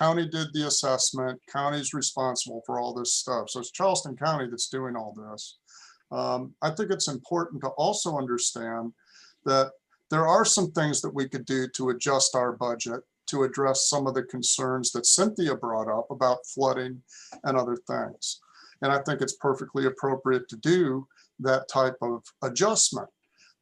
County did the assessment, county's responsible for all this stuff. So it's Charleston County that's doing all this. I think it's important to also understand that there are some things that we could do to adjust our budget to address some of the concerns that Cynthia brought up about flooding and other things. And I think it's perfectly appropriate to do that type of adjustment.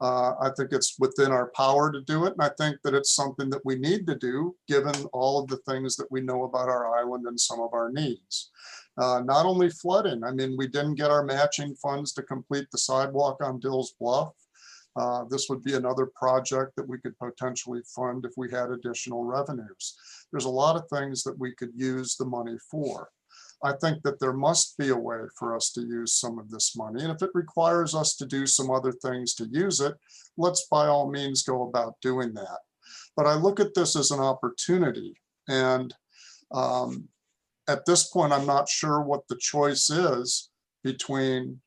I think it's within our power to do it. And I think that it's something that we need to do given all of the things that we know about our island and some of our needs. Not only flooding, I mean, we didn't get our matching funds to complete the sidewalk on Dill's Bluff. This would be another project that we could potentially fund if we had additional revenues. There's a lot of things that we could use the money for. I think that there must be a way for us to use some of this money. And if it requires us to do some other things to use it, let's by all means go about doing that. But I look at this as an opportunity. And at this point, I'm not sure what the choice is between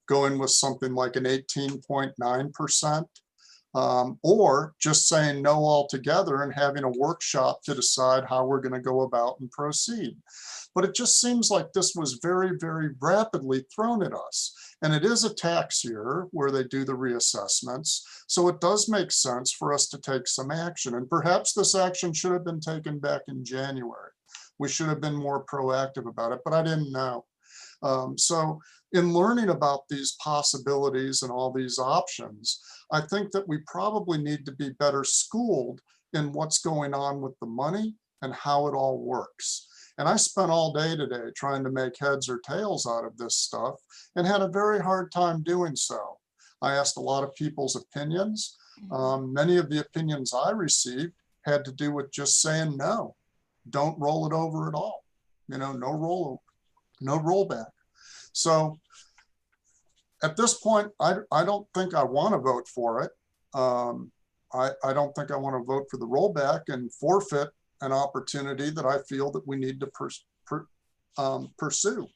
going with something like an 18.9%, or just saying no altogether and having a workshop to decide how we're going to go about and proceed. But it just seems like this was very, very rapidly thrown at us. And it is a tax year where they do the reassessments. So it does make sense for us to take some action. And perhaps this action should have been taken back in January. We should have been more proactive about it, but I didn't know. So in learning about these possibilities and all these options, I think that we probably need to be better schooled in what's going on with the money and how it all works. And I spent all day today trying to make heads or tails out of this stuff and had a very hard time doing so. I asked a lot of people's opinions. Many of the opinions I received had to do with just saying no, don't roll it over at all. You know, no rollback. So at this point, I don't think I want to vote for it. I don't think I want to vote for the rollback and forfeit an opportunity that I feel that we need to pursue.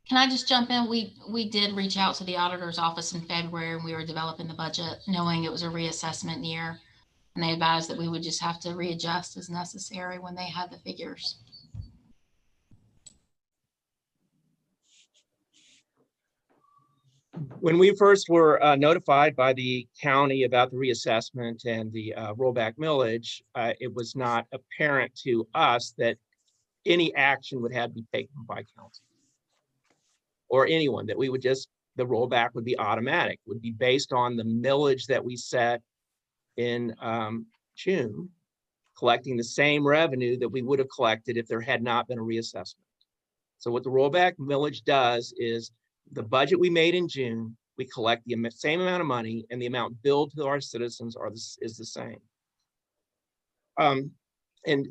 Can I just jump in? We did reach out to the auditor's office in February and we were developing the budget knowing it was a reassessment year. And they advised that we would just have to readjust as necessary when they had the figures. When we first were notified by the county about the reassessment and the rollback millage, it was not apparent to us that any action would have to be taken by council or anyone, that we would just, the rollback would be automatic, would be based on the millage that we set in June, collecting the same revenue that we would have collected if there had not been a reassessment. So what the rollback millage does is the budget we made in June, we collect the same amount of money and the amount billed to our citizens is the same. And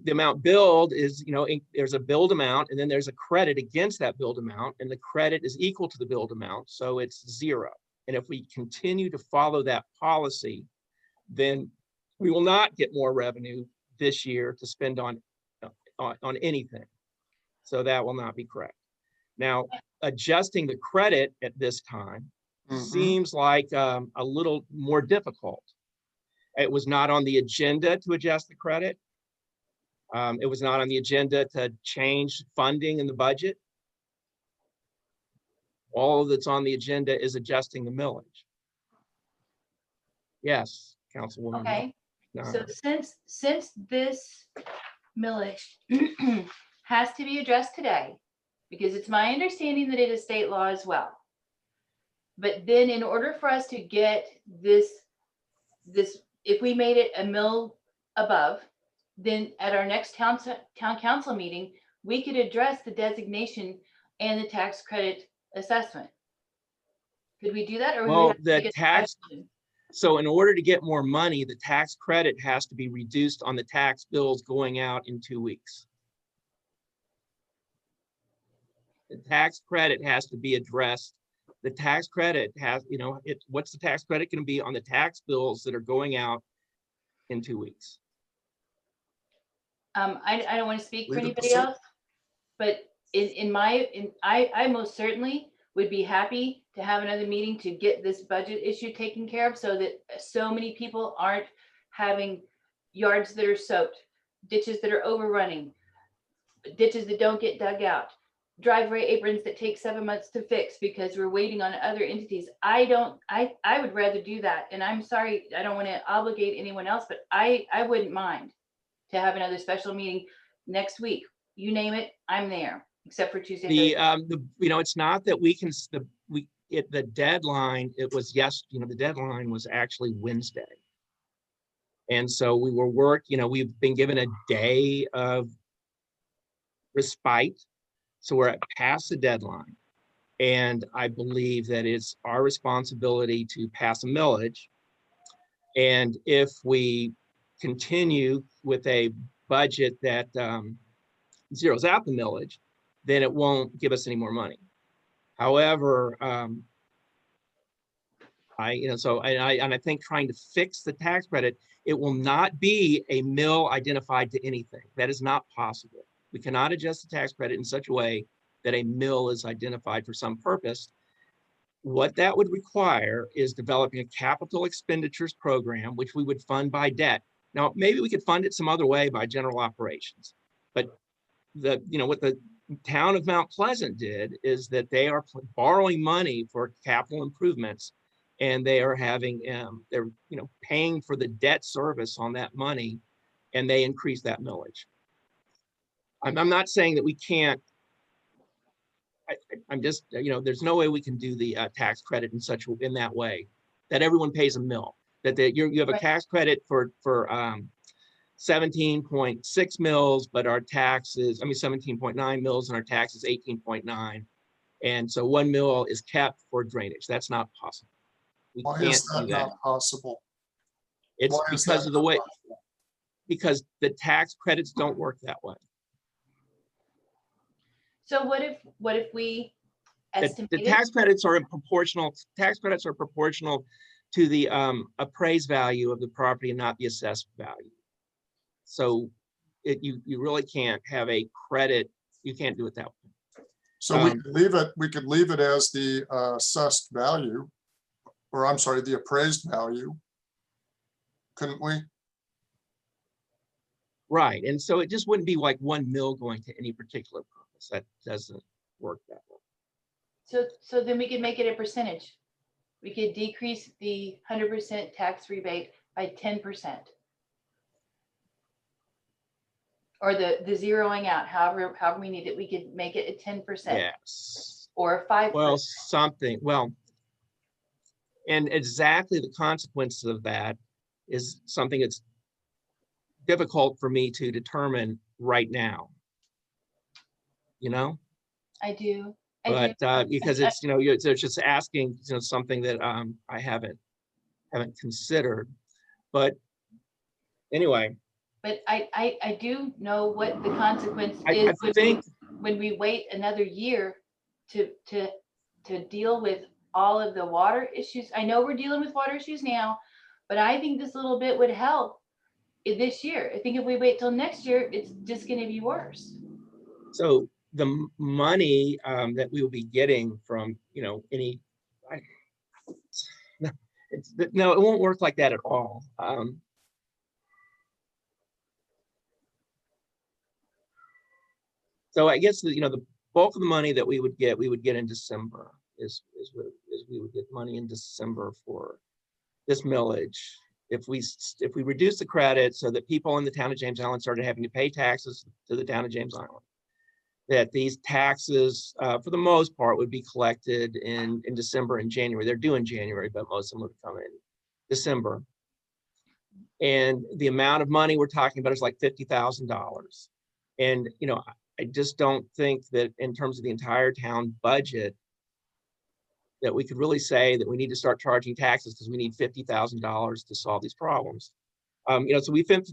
the amount billed is, you know, there's a billed amount and then there's a credit against that billed amount and the credit is equal to the billed amount. So it's zero. And if we continue to follow that policy, then we will not get more revenue this year to spend on anything. So that will not be correct. Now, adjusting the credit at this time seems like a little more difficult. It was not on the agenda to adjust the credit. It was not on the agenda to change funding in the budget. All that's on the agenda is adjusting the millage. Yes, Councilwoman. Okay, No. so since this millage has to be addressed today, because it's my understanding that it is state law as well. But then in order for us to get this, if we made it a mill above, then at our next town council meeting, we could address the designation and the tax credit assessment. Could we do that? Or Well, would we have to the tax, so in order to get more money, the tax credit has to be reduced on the tax bills going out in 2 weeks. The tax credit has to be addressed. The tax credit has, you know, what's the tax credit going to be on the tax bills that are going out in 2 weeks? I don't want to speak for Leave it anybody to else, but I most certainly would be happy to have another meeting to get this budget issue taken care of so that so many people aren't having yards that are soaked ditches that are overrunning, ditches that don't get dug out, driveway aprons that take 7 months to fix because we're waiting on other entities. I would rather do that. And I'm sorry, I don't want to obligate anyone else, but I wouldn't mind to have another special meeting next week. You name it, I'm there, except for Tuesday. Thursday. It's not that we can, the deadline, it was the deadline was actually Wednesday. And so we were we've been given a day of respite. So we're past the deadline. And I believe that it's our responsibility to pass a millage. And if we continue with a budget that zeroes out the millage, then it won't give us any more money. However, I think trying to fix the tax credit, it will not be a mill identified to anything. That is not possible. We cannot adjust the tax credit in such a way that a mill is identified for some purpose. What that would require is developing a capital expenditures program, which we would fund by debt. Now, maybe we could fund it some other way by general operations, but what the town of Mount Pleasant did is that they are borrowing money for capital improvements, and they are having they're paying for the debt service on that money, and they increase that millage. I'm not saying that we can't. I'm just there's no way we can do the tax credit in that way that everyone pays a mill. That you have a tax credit for 17.6 mills, but our taxes, 17.9 mills, and our tax is 18.9. And so 1 mill is kept for drainage. That's not possible. We Why can't is that do that. not possible? It's Why is because that of the not way, possible? because the tax credits don't work that way. So what if we The estimate tax credits are proportional. Tax credits are proportional to the appraised value of the property and not the assessed value. So you really can't have a credit. You can't do it that way. So we could leave it as the assessed value, or I'm sorry, the appraised value. Couldn't we? Right. And so it just wouldn't be like 1 mill going to any particular purpose. That doesn't work that way. So then we could make it a percentage. We could decrease the 100% tax rebate by 10%. Or the zeroing out, however we need it, we could make it a 10%. Yes. Or a 5%. Well, and exactly the consequences of that is something that's difficult for me to determine right now. I do. But because it's it's just asking something that I haven't considered. But anyway. But I do know what the consequence I is think when we wait another year to deal with all of the water issues. I know we're dealing with water issues now, but I think this little bit would help this year. I think if we wait till next year, it's just going to be worse. So the money that we will be getting from no, it won't work like that at all. So I guess the bulk of the money that we would get in December is we would get money in December for this millage. If we reduce the credit so that people in the town of James Island started having to pay taxes to the town of James Island, that these taxes for the most part would be collected in December and January. They're due in January, but most of them would come in December. And the amount of money we're talking about is like $50,000. And I just don't think that in terms of the entire town budget that we could really say that we need to start charging taxes because we need $50,000 to solve these problems. So we spent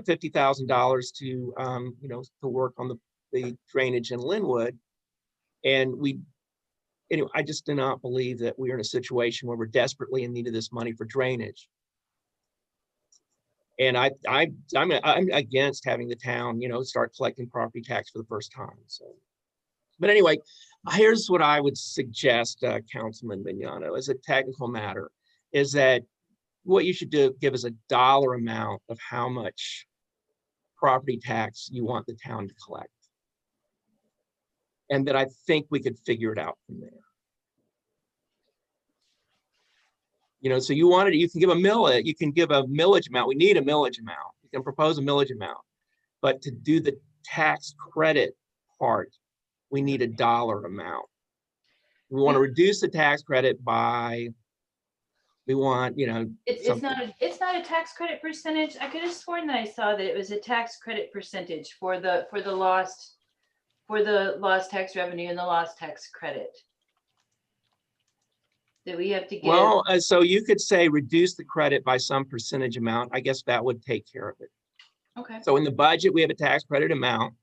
$50,000 to work on the drainage in Linwood, and I just do not believe that we're in a situation where we're desperately in need of this money for drainage. And I'm against having the town, start collecting property tax for the first time. So, but anyway, here's what I would suggest, Councilman Mignano, as a technical matter, is that what you should do, give us a dollar amount of how much property tax you want the town to collect. And that I think we could figure it out from there. You know, so you wanted, you can give a millage amount. We need a millage amount. You can propose a millage amount. But to do the tax credit part, we need a dollar amount. We want to reduce the tax credit by, we want, you know, It's something. not a tax credit percentage. I could have sworn that I saw that it was a tax credit percentage for the lost tax revenue and the lost tax credit. That we have to give. Well, so you could say reduce the credit by some percentage amount. I guess that would take care of it. Okay. So in the budget, we have a tax credit amount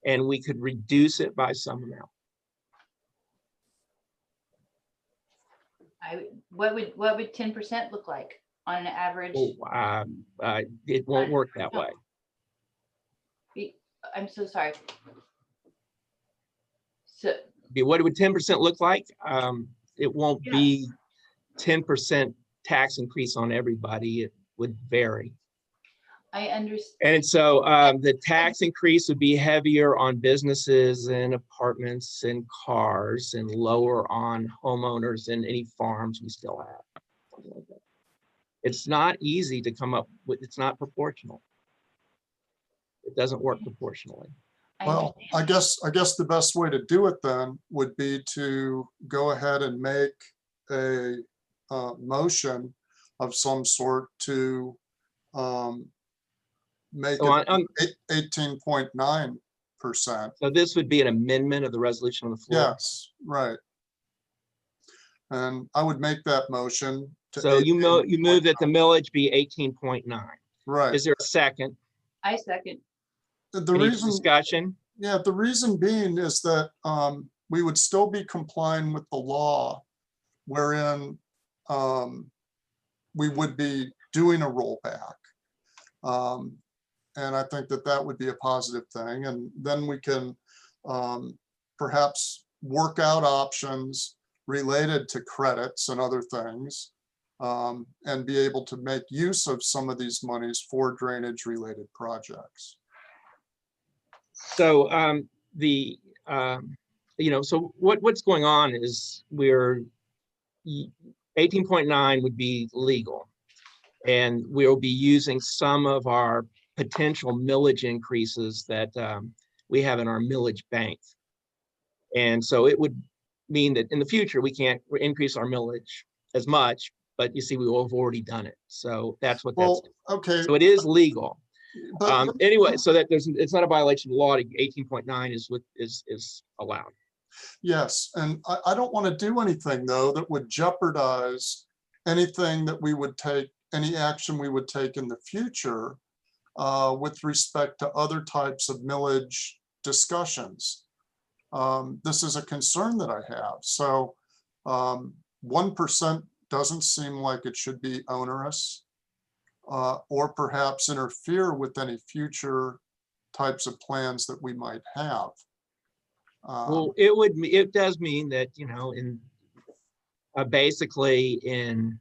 and we could reduce it by some amount. What would 10% look like on an average? It won't work that way. I'm so sorry. So, What would 10% look like? It won't Yeah. be 10% tax increase on everybody. It would vary. I understand. And so the tax increase would be heavier on businesses and apartments and cars and lower on homeowners and any farms we still have. Something like that. It's not easy to come up with, it's not proportional. It doesn't work proportionally. Well, I guess the best way to do it then would be to go ahead and make a motion of some sort to make So it 18.9%. So this would be an amendment of the resolution on the floor. Yes, right. And I would make that motion to. So you move that the 18.9. millage be 18.9. Right. Is there a second? I second. The Any reason, discussion? yeah, the reason being is that we would still be complying with the law wherein we would be doing a rollback. And I think that would be a positive thing. And then we can perhaps work out options related to credits and other things and be able to make use of some of these monies for drainage related projects. So so what's going on is 18.9 would be legal. And we'll be using some of our potential millage increases that we have in our millage bank. And so it would mean that in the future, we can't increase our millage as much, but you see, we will have already done it. So that's what Well, okay. So it is legal. But Anyway, so that it's not a violation of law. 18.9 is allowed. yes, and I don't want to do anything though that would jeopardize anything that we would take, any action we would take in the future with respect to other types of millage discussions. This is a concern that I have. So 1% doesn't seem like it should be onerous or perhaps interfere with any future types of plans that we might have. Well, it does mean that, you know, in basically in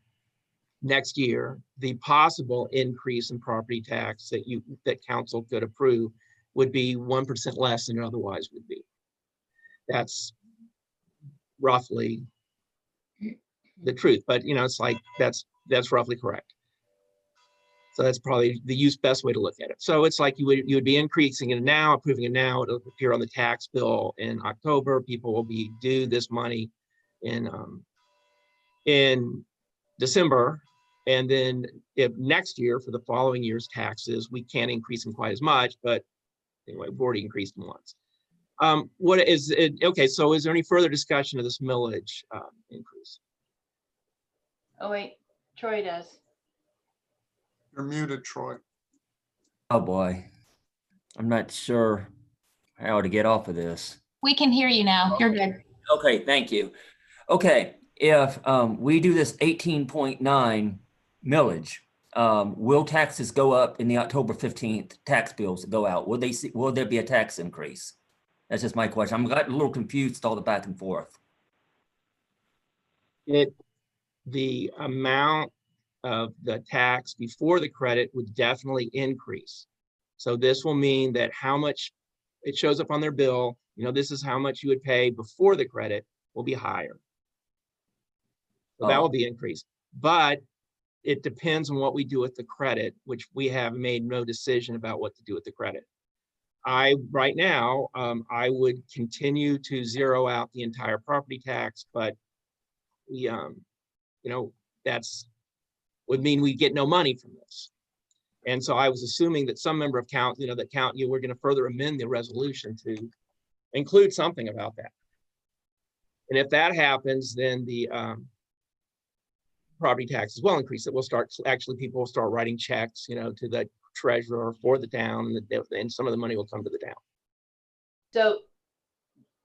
next year, the possible increase in property tax that council could approve would be 1% less than it otherwise would be. That's roughly the truth, but you know, it's like that's roughly correct. So that's probably the best way to look at it. So it's like you would be increasing it now, approving it now. It'll appear on the tax bill in October. People will be due this money in December, and then if next year for the following year's taxes, we can't increase them quite as much. But anyway, we've already increased them once. What is it? Okay, so is there any further discussion of this millage increase? Oh, wait, Troy does. You're muted, Troy. Oh, boy. I'm not sure how to get off of this. We can hear you now. You're good. Okay, thank you. Okay, if we do this 18.9 millage, will taxes go up in the October 15th tax bills that go out? Will there be a tax increase? That's just my question. I'm got a little confused all the back and forth. The amount of the tax before the credit would definitely increase. So this will mean that how much it shows up on their bill, this is how much you would pay before the credit will be higher. So that will be increased, but it depends on what we do with the credit, which we have made no decision about what to do with the credit. Right now, I would continue to zero out the entire property tax, but we, that's would mean we get no money from this. And so I was assuming that some member of we're going to further amend the resolution to include something about that. And if that happens, then the property taxes will increase. It will start, actually, people will start writing checks, to the treasurer for the town, and some of the money will come to the town. So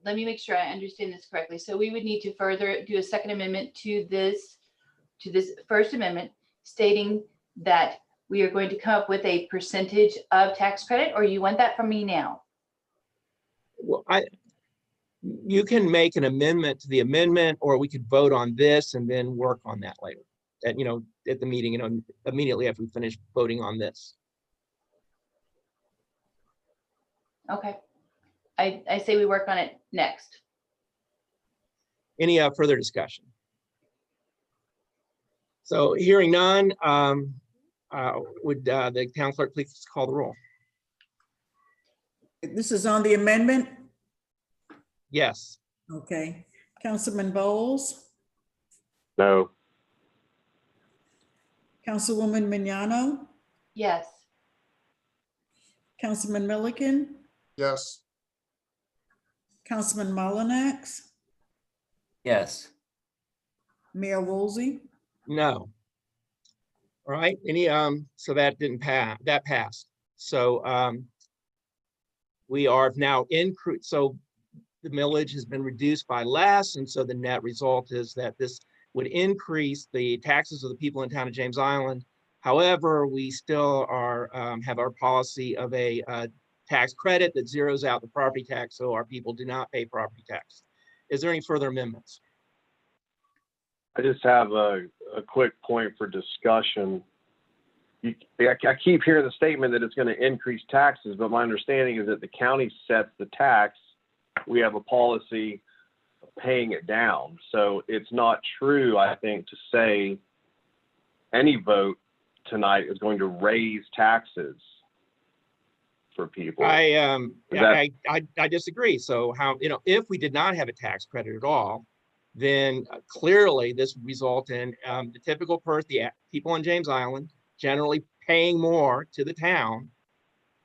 let me make sure I understand this correctly. So we would need to further do a second amendment to this first amendment, stating that we are going to come up with a percentage of tax credit, or you want that from me now? Well, you can make an amendment to the amendment, or we could vote on this and then work on that later. At the meeting, immediately after we finish voting on this. Okay. I say we work on it next. Any further discussion? So hearing none, would the town clerk please call the roll? This is on the amendment? Yes. Okay. Councilman Bowles, No. Councilwoman Mignano, Yes. Councilman Milliken, Yes, Councilman Mullinax, Yes. Mayor Woolsey. No. All right, so that didn't pass, that passed. So we are now so the millage has been reduced by less, and so the net result is that this would increase the taxes of the people in town of James Island. However, we still have our policy of a tax credit that zeroes out the property tax, so our people do not pay property tax. Is there any further amendments? I just have a quick point for discussion. I keep hearing the statement that it's going to increase taxes, but my understanding is that the county sets the tax. We have a policy of paying it down. So it's not true, I think, to say any vote tonight is going to raise taxes for people. I disagree. So if we did not have a tax credit at all, then clearly this would result in the typical people on James Island generally paying more to the town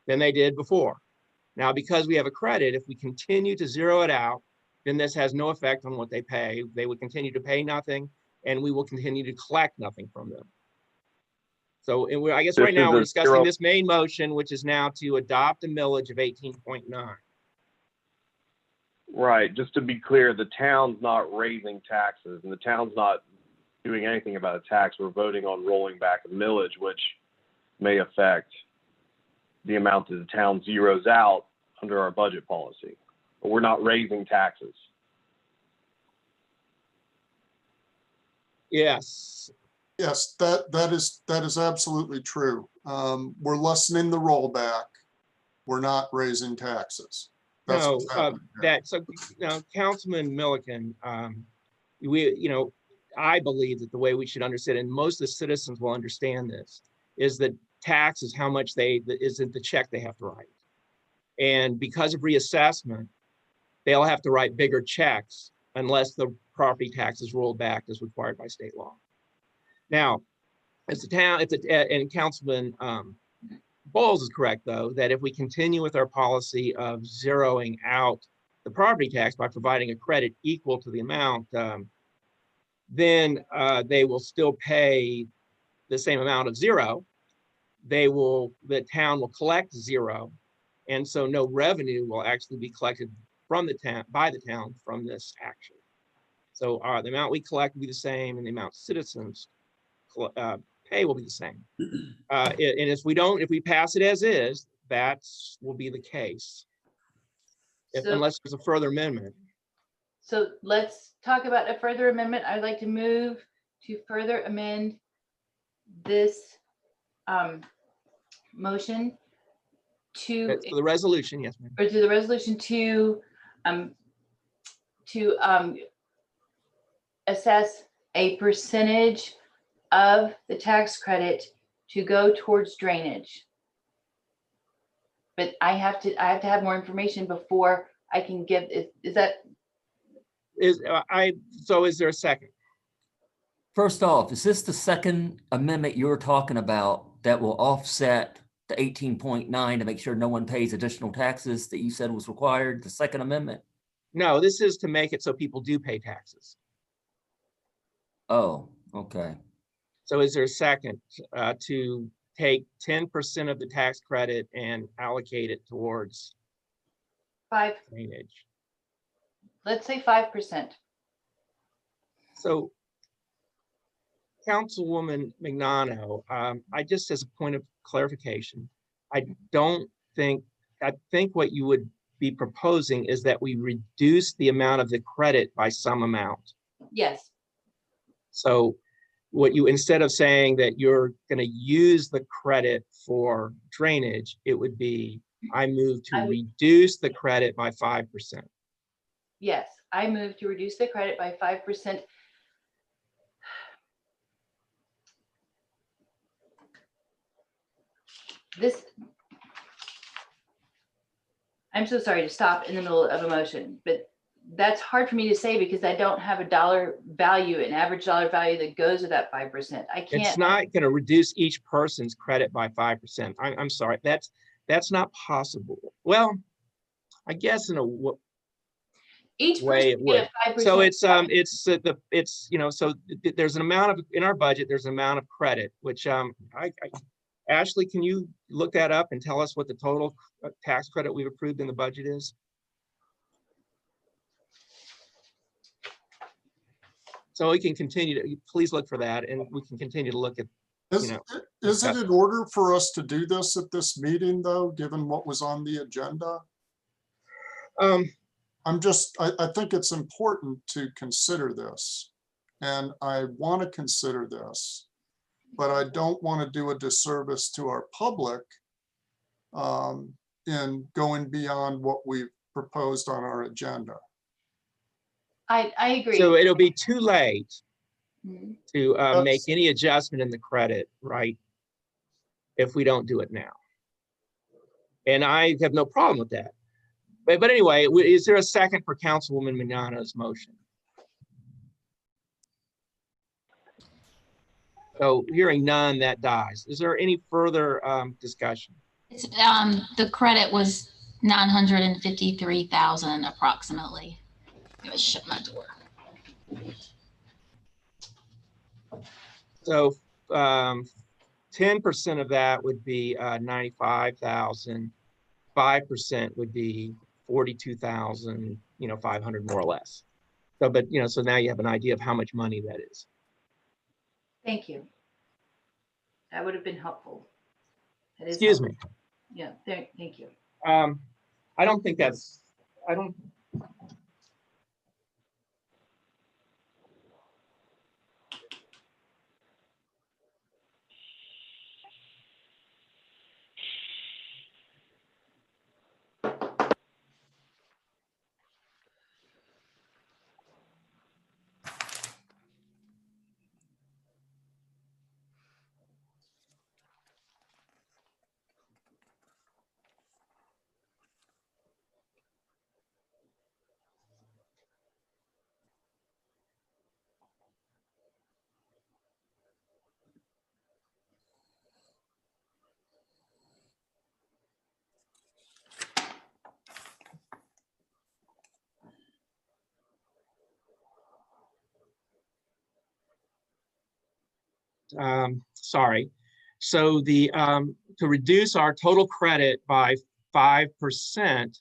than they did before. Now, because we have a credit, if we continue to zero it out, then this has no effect on what they pay. They would continue to pay nothing, and we will continue to collect nothing from them. So I guess right now we're discussing this main motion, which is now to adopt a millage of 18.9. Right. Just to be clear, the town's not raising taxes, and the town's not doing anything about a tax. We're voting on rolling back a millage, which may affect the amount that the town zeroes out under our budget policy. But we're not raising taxes. Yes. yes, that is absolutely true. We're lessening the rollback. We're not raising taxes. That's No, what's happening. Councilman Milliken, I believe that the way we should understand, and most of the citizens will understand this, is that tax is how much isn't the check they have to write. And because of reassessment, they'll have to write bigger checks unless the property tax is rolled back as required by state law. Now, and Councilman Bowles is correct, though, that if we continue with our policy of zeroing out the property tax by providing a credit equal to the amount, then they will still pay the same amount of zero. The town will collect zero, and so no revenue will actually be collected from the town by the town from this action. So the amount we collect will be the same, and the amount citizens pay will be the same. And if we pass it as is, that will be the case, unless there's a further amendment. So let's talk about a further amendment. I'd like to move to further amend this motion That's for the resolution, yes, ma'am. or to the resolution to assess a percentage of the tax credit to go towards drainage. But I have to have more information before I can give, is that, So is there a second? First off, is this the second amendment you're talking about that will offset the 18.9 to make sure no one pays additional taxes that you said was required, the second amendment? No, this is to make it so people do pay taxes. Oh, okay. So is there a second to take 10% of the tax credit and allocate it towards 5, drainage? let's say 5%. So Councilwoman Magnano, I just as a point of clarification, I think what you would be proposing is that we reduce the amount of the credit by some amount. Yes, So what you, instead of saying that you're going to use the credit for drainage, it would be, I move to reduce the credit by 5%. yes, I move to reduce the credit by 5%. This, I'm so sorry to stop in the middle of a motion, but that's hard for me to say because I don't have a dollar value, an average dollar value that goes with that 5%. I It's can't. not going to reduce each person's credit by 5%. I'm sorry, that's not possible. Well, I guess in a Each way person it get would. a 5%. So it's you know, so there's an amount of, in our budget, there's an amount of credit, which Ashley, can you look that up and tell us what the total tax credit we've approved in the budget is? So we can continue to, please look for that, and we can continue to look at, Is, know, is it in order for us to do this at this meeting though, given what was on the agenda? I think it's important to consider this. And I want to consider this, but I don't want to do a disservice to our public in going beyond what we've proposed on our agenda. I agree. so it'll be too late Mhm. to make any adjustment in the credit, right? If we don't do it now. And I have no problem with that. But anyway, is there a second for Councilwoman Magnano's motion? So hearing none, that dies. Is there any further discussion? It's, the credit was 953,000 approximately. It was shut my door. So 10% of that would be 95,000. 5% would be 42,000, 500 more or less. So, but so now you have an idea of how much money that is. Thank you. That would have been helpful. That is Excuse helpful. me. Yeah, thank you. I don't think that's, I don't. Sorry. So the to reduce our total credit by 5%,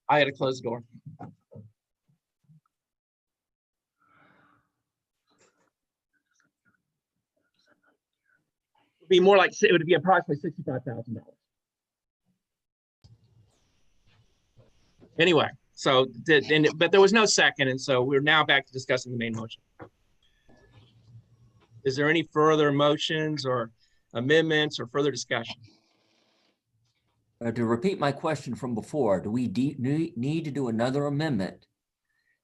I had to close the door. It'd be more like, it would be approximately $65,000. Anyway, so but there was no second, and so we're now back to discussing the main motion. Is there any further motions or amendments or further discussion? To repeat my question from before, do we need to do another amendment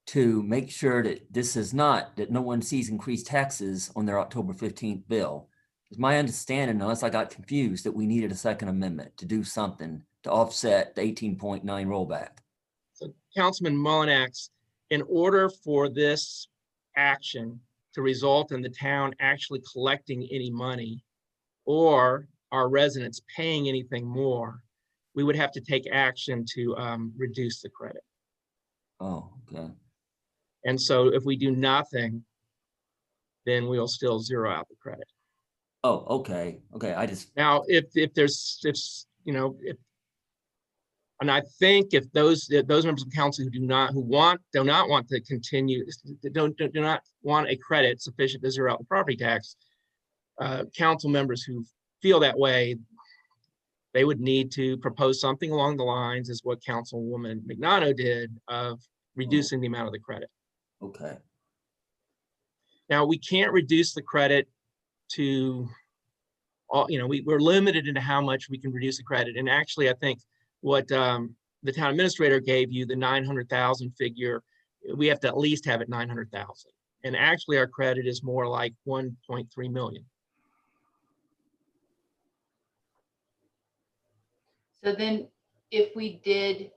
to make sure that this is not, that no one sees increased taxes on their October 15th bill? It's my understanding, unless I got confused, that we needed a second amendment to do something to offset the 18.9 rollback. So Councilman Mullinax, in order for this action to result in the town actually collecting any money or our residents paying anything more, we would have to take action to reduce the credit. Oh, okay. And so if we do nothing, then we'll still zero out the credit. Oh, okay. Okay, I just, Now, if you know, and I think if those members of council who do not want to continue, do not want a credit sufficient to zero out the property tax, council members who feel that way, they would need to propose something along the lines as what Councilwoman Mignano did of reducing the amount of the credit. okay. Now, we can't reduce the credit to all, you know, we're limited into how much we can reduce the credit. And actually, I think what the town administrator gave you, the 900,000 figure, we have to at least have it 900,000. And actually our credit is more like 1.3 million. So then if we did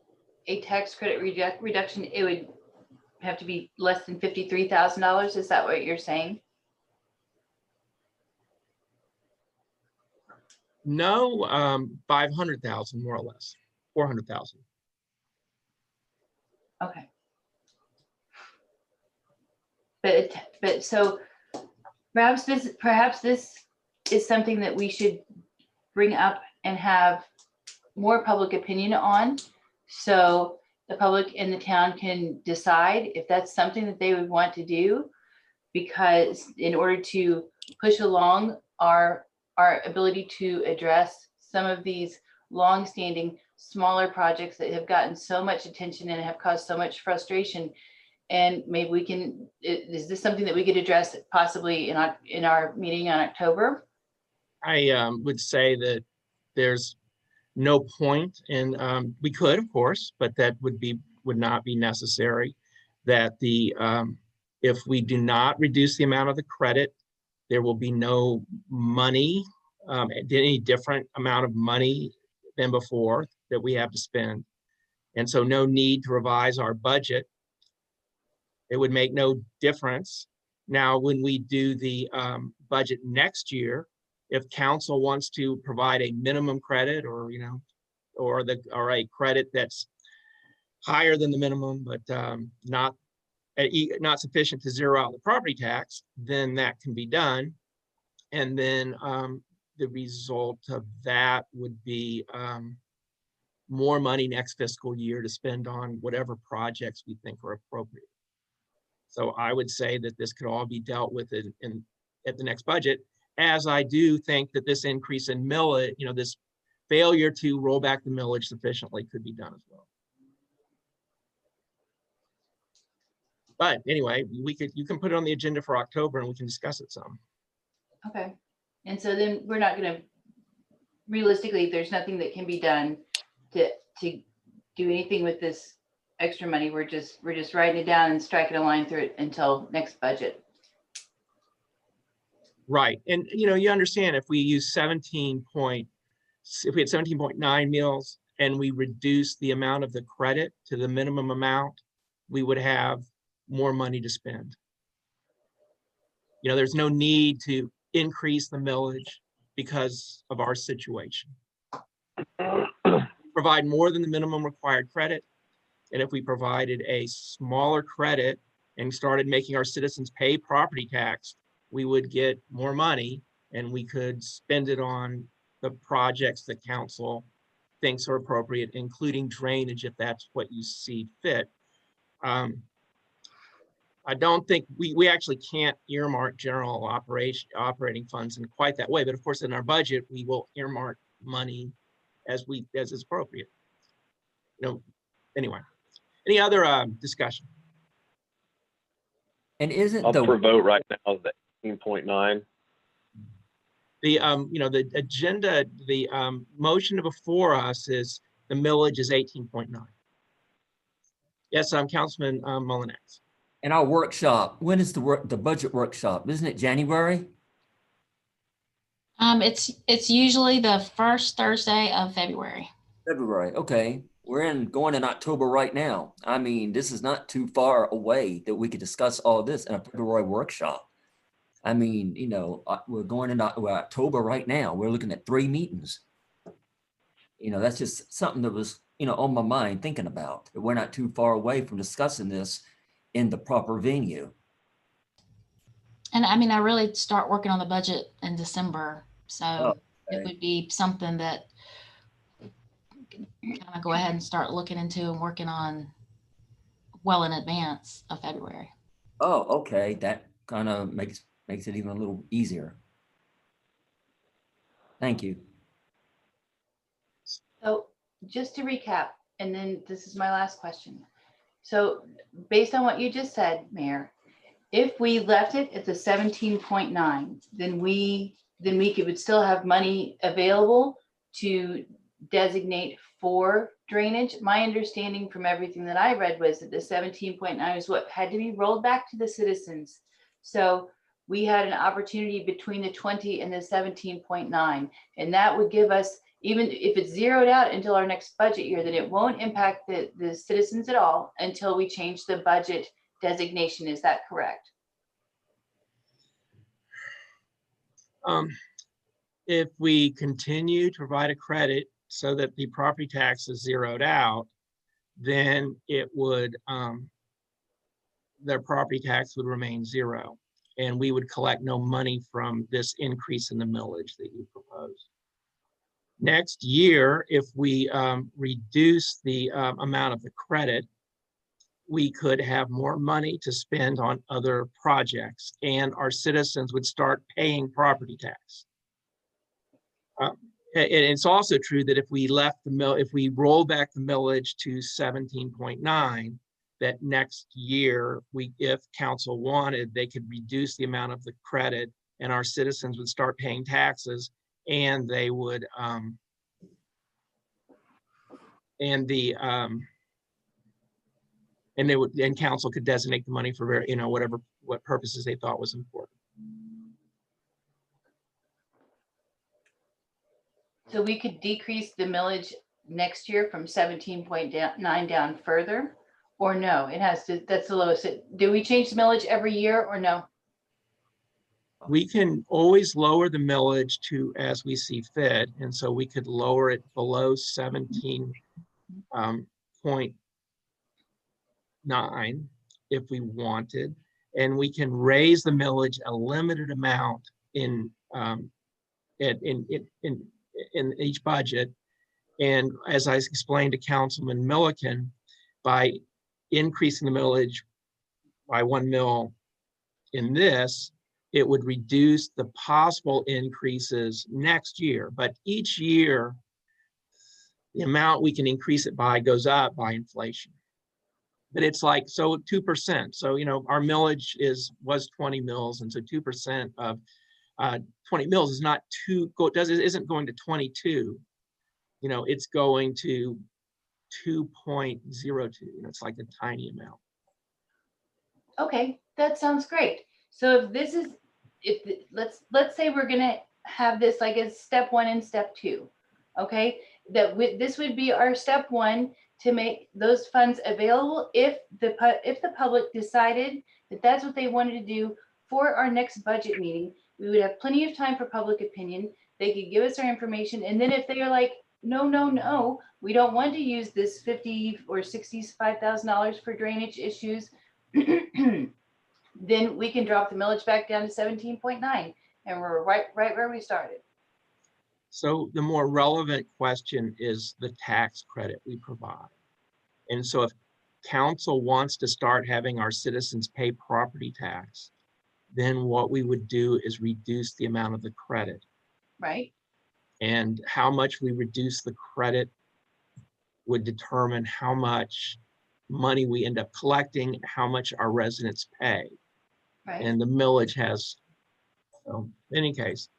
a tax credit reduction, it would have to be less than $53,000. Is that what you're saying? No, 500,000 more or less, 400,000. Okay. But so perhaps this is something that we should bring up and have more public opinion on. So the public in the town can decide if that's something that they would want to do, because in order to push along our ability to address some of these long-standing smaller projects that have gotten so much attention and have caused so much frustration. And maybe we can, is this something that we could address possibly in our meeting on October? I would say that there's no point in, we could, of course, but that would not be necessary. That if we do not reduce the amount of the credit, there will be no money, any different amount of money than before that we have to spend. And so no need to revise our budget. It would make no difference. Now, when we do the budget next year, if council wants to provide a minimum credit or, you know, or a credit that's higher than the minimum, but not sufficient to zero out the property tax, then that can be done. And then the result of that would be more money next fiscal year to spend on whatever projects we think are appropriate. So I would say that this could all be dealt with at the next budget, as I do think that this increase in millage, you know, this failure to roll back the millage sufficiently could be done as well. But anyway, you can put it on the agenda for October and we can discuss it some. Okay. And so then we're not going to, realistically, there's nothing that can be done to do anything with this extra money. We're just writing it down and striking a line through it until next budget. Right. And, you know, you understand if we use if we had 17.9 mills and we reduce the amount of the credit to the minimum amount, we would have more money to spend. You know, there's no need to increase the millage because of our situation. Provide more than the minimum required credit. And if we provided a smaller credit and started making our citizens pay property tax, we would get more money and we could spend it on the projects that council thinks are appropriate, including drainage, if that's what you see fit. I don't think we actually can't earmark general operating funds in quite that way, but of course in our budget, we will earmark money as is appropriate. You know, anyway, any other discussion? And isn't Up the, for vote right now is the 18.9. The, the agenda, the motion before us is the millage is 18.9. Yes, I'm Councilman Mullinax. And our workshop, when is the budget workshop? Isn't it January? It's usually the first Thursday of February. February, okay. We're going in October right now. I mean, this is not too far away that we could discuss all this in a February workshop. I mean, we're going into October right now. We're looking at 3 meetings. That's just something that was, on my mind thinking about. That we're not too far away from discussing this in the proper venue. And I mean, I really start working on the budget in December. So okay. it would be something that kind of go ahead and start looking into and working on well in advance of February. Oh, okay. That kind of makes it even a little easier. Thank you. So just to recap, and then this is my last question. So based on what you just said, Mayor, if we left it at the 17.9, then we would still have money available to designate for drainage. My understanding from everything that I read was that the 17.9 is what had to be rolled back to the citizens. So we had an opportunity between the 20 and the 17.9, and that would give us, even if it's zeroed out until our next budget year, then it won't impact the citizens at all until we change the budget designation. Is that correct? If we continue to provide a credit so that the property tax is zeroed out, then it would, their property tax would remain zero. And we would collect no money from this increase in the millage that you proposed. Next year, if we reduce the amount of the credit, we could have more money to spend on other projects, and our citizens would start paying property tax. And it's also true that if we roll back the millage to 17.9, that next year, if council wanted, they could reduce the amount of the credit, and our citizens would start paying taxes, and they would, and council could designate the money for what purposes they thought was important. So we could decrease the millage next year from 17.9 down further, or no, it has to, that's the lowest. Do we change the millage every year or no? We can always lower the millage to as we see fit. And so we could lower it below 17.9 if we wanted. And we can raise the millage a limited amount in each budget. And as I explained to Councilman Milliken, by increasing the millage by 1 mil in this, it would reduce the possible increases next year. But each year, the amount we can increase it by goes up by inflation. But it's like, so 2%. So, our millage was 20 mils. And so 2% of 20 mils is not isn't going to 22. It's going to 2.02. It's like a tiny amount. Okay, that sounds great. So let's say we're gonna have this like as step 1 and step 2. Okay, this would be our step 1 to make those funds available if the public decided that that's what they wanted to do for our next budget meeting. We would have plenty of time for public opinion. They could give us our information, and then if they are like, no, we don't want to use this $50,000 or $65,000 for drainage issues, then we can drop the millage back down to 17.9, and we're right where we started. So the more relevant question is the tax credit we provide. And so if council wants to start having our citizens pay property tax, then what we would do is reduce the amount of the credit. Right. And how much we reduce the credit would determine how much money we end up collecting, how much our residents pay. Right. And the millage has, so in any case,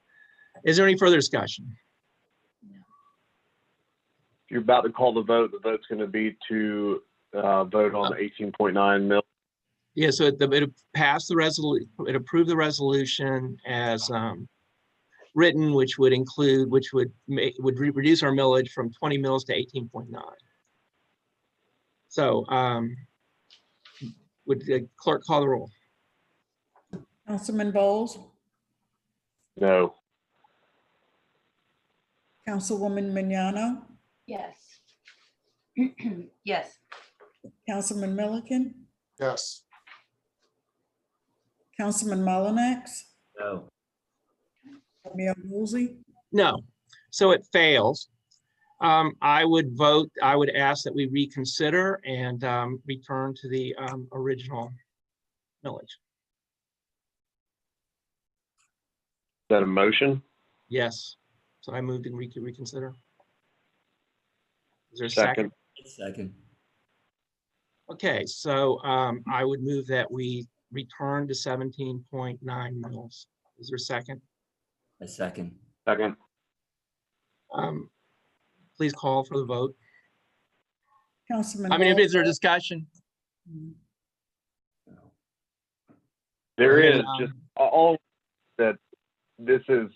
Is there any further discussion? If you're about to call the vote's going to be to vote on the 18.9 mil. Yeah, so it passed the resolution, it approved the resolution as written, which would include, which would reduce our millage from 20 mils to 18.9. So would the clerk call the roll? Councilman Bowles, No. Councilwoman Mignano, Yes. Yes. Councilman Milliken, Yes. Councilman Mullinax, No. Mayor Woolsey, No, so it fails. I would ask that we reconsider and return to the original millage. Is that a motion? Yes, so I moved and reconsider. Is there a second? Second. Okay, so I would move that we return to 17.9 mils. Is there a second? A second. Second. Please call for the vote. Councilman. I mean, Bowles, is there discussion? There And is then, just all that this is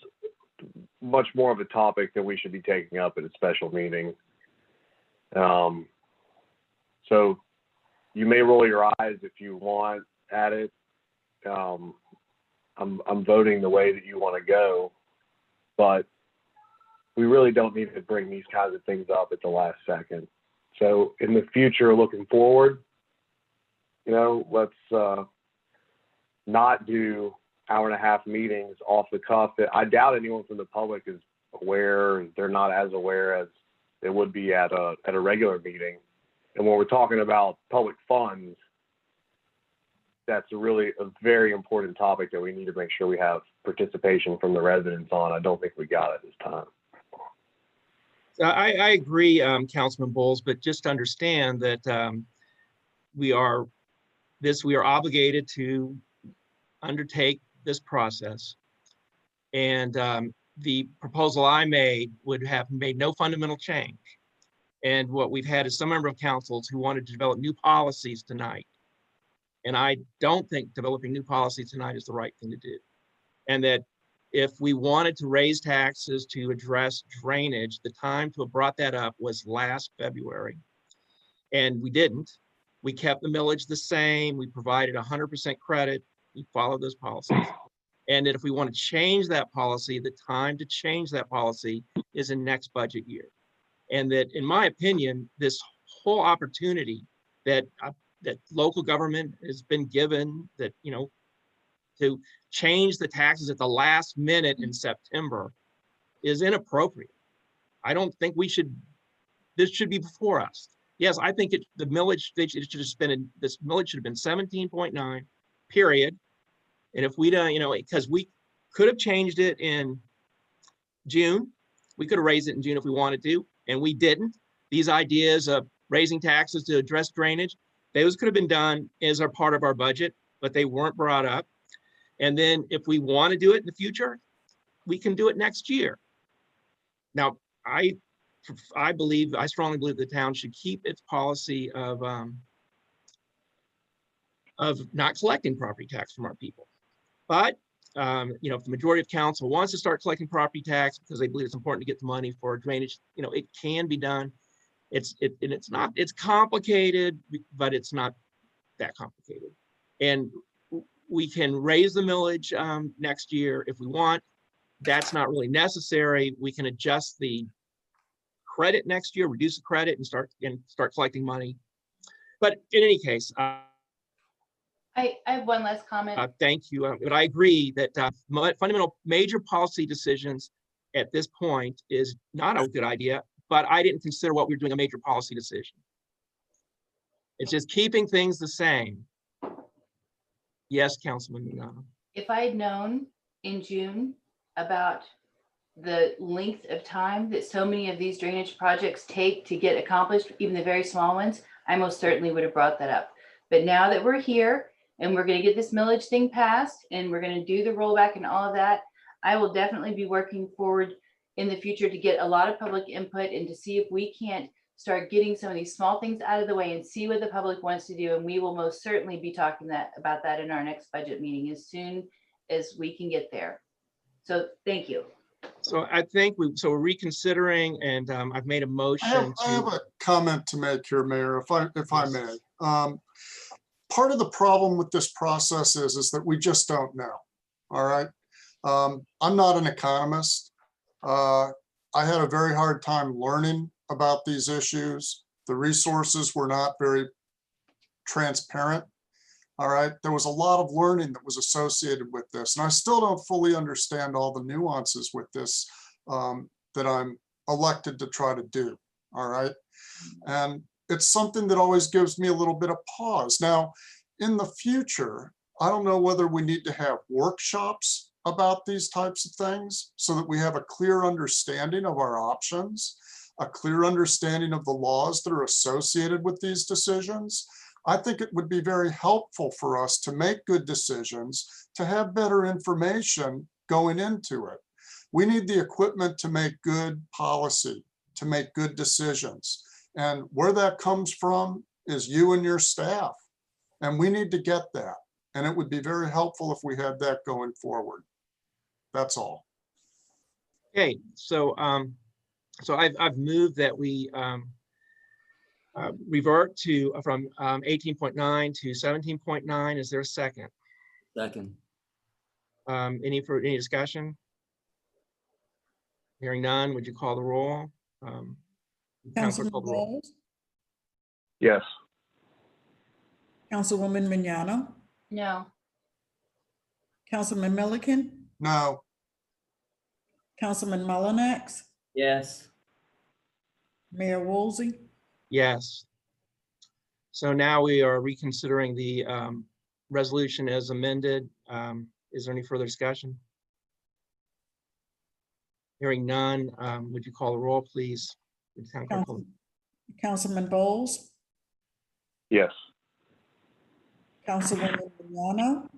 much more of a topic that we should be taking up at a special meeting. So you may roll your eyes if you want at it. I'm voting the way that you want to go, but we really don't need to bring these kinds of things up at the last second. So in the future, looking forward, let's not do hour-and-a-half meetings off the cuff. That I doubt anyone from the public is aware. They're not as aware as they would be at a regular meeting. And when we're talking about public funds, that's really a very important topic that we need to make sure we have participation from the residents on. I don't think we got it this time. I agree, Councilman Bowles, but just understand that we are obligated to undertake this process. And the proposal I made would have made no fundamental change. And what we've had is some member of councils who wanted to develop new policies tonight. And I don't think developing new policies tonight is the right thing to do. And that if we wanted to raise taxes to address drainage, the time to have brought that up was last February. And we didn't. We kept the millage the same. We provided 100% credit. We followed those policies. And that if we want to change that policy, the time to change that policy is in next budget year. And that, in my opinion, this whole opportunity that local government has been given, that, to change the taxes at the last minute in September is inappropriate. I don't think this should be before us. Yes, I think the millage, this millage should have been 17.9, period. And if we don't, because we could have changed it in June, we could have raised it in June if we wanted to, and we didn't. These ideas of raising taxes to address drainage, those could have been done as a part of our budget, but they weren't brought up. And then if we want to do it in the future, we can do it next year. Now, I strongly believe the town should keep its policy of not collecting property tax from our people. But if the majority of council wants to start collecting property tax because they believe it's important to get the money for drainage, it can be done. It's complicated, but it's not that complicated. And we can raise the millage next year if we want. That's not really necessary. We can adjust the credit next year, reduce the credit, and start collecting money. But in any case, I have one last comment. thank you. But I agree that fundamental major policy decisions at this point is not a good idea. But I didn't consider what we were doing a major policy decision. It's just keeping things the same. Yes, Councilman Mignano. If I had known in June about the length of time that so many of these drainage projects take to get accomplished, even the very small ones, I most certainly would have brought that up. But now that we're here and we're going to get this millage thing passed and we're going to do the rollback and all of that, I will definitely be working forward in the future to get a lot of public input and to see if we can't start getting some of these small things out of the way and see what the public wants to do. And we will most certainly be talking about that in our next budget meeting as soon as we can get there. So thank you. So I think we're reconsidering, and I've made a motion I have to, a comment to make here, Mayor, if I Yes. may. Part of the problem with this process is that we just don't know. All right. I'm not an economist. I had a very hard time learning about these issues. The resources were not very transparent. All right. There was a lot of learning that was associated with this. And I still don't fully understand all the nuances with this that I'm elected to try to do. All right. And it's something that always gives me a little bit of pause. Now, in the future, I don't know whether we need to have workshops about these types of things so that we have a clear understanding of our options, a clear understanding of the laws that are associated with these decisions. I think it would be very helpful for us to make good decisions, to have better information going into it. We need the equipment to make good policy, to make good decisions. And where that comes from is you and your staff. And we need to get that. And it would be very helpful if we had that going forward. That's all. okay, so I've moved that we revert to from 18.9 to 17.9. Is there a second? Second. Any discussion? Hearing none, would you call the roll? Counselor, Councilman call the roll. Bowles, Yes. Councilwoman Mignano, No. Councilman Milliken, No, Councilman Mullinax, Yes. Mayor Woolsey. Yes. So now we are reconsidering the resolution as amended. Is there any further discussion? Hearing none, would you call the roll, please? Would the town clerk call- Councilman Bowles, Yes. Councilwoman Mignano,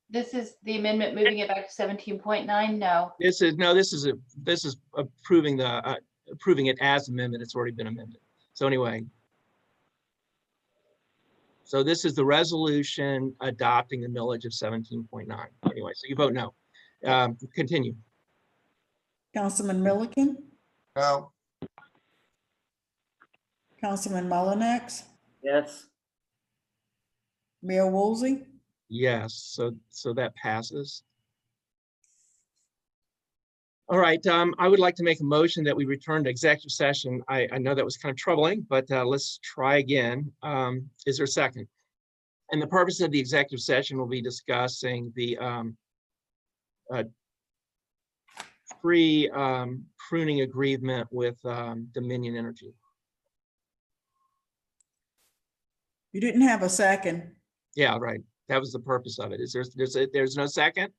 This is the amendment moving it back to 17.9. No. This is approving approving it as amendment. It's already been amended. So anyway. So this is the resolution adopting the millage of 17.9. Anyway, so you vote no. Continue. Councilman Milliken, no, Councilman Mullinax, Yes. Mayor Woolsey. Yes, so that passes. All right, I would like to make a motion that we return to executive session. I know that was kind of troubling, but let's try again. Is there a second? And the purpose of the executive session will be discussing the free pruning agreement with Dominion Energy. You didn't have a second. Yeah, right. That was the purpose of it. There's no second?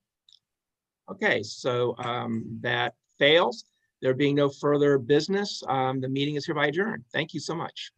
Okay, so that fails. There being no further business, the meeting is hereby adjourned. Thank you so much.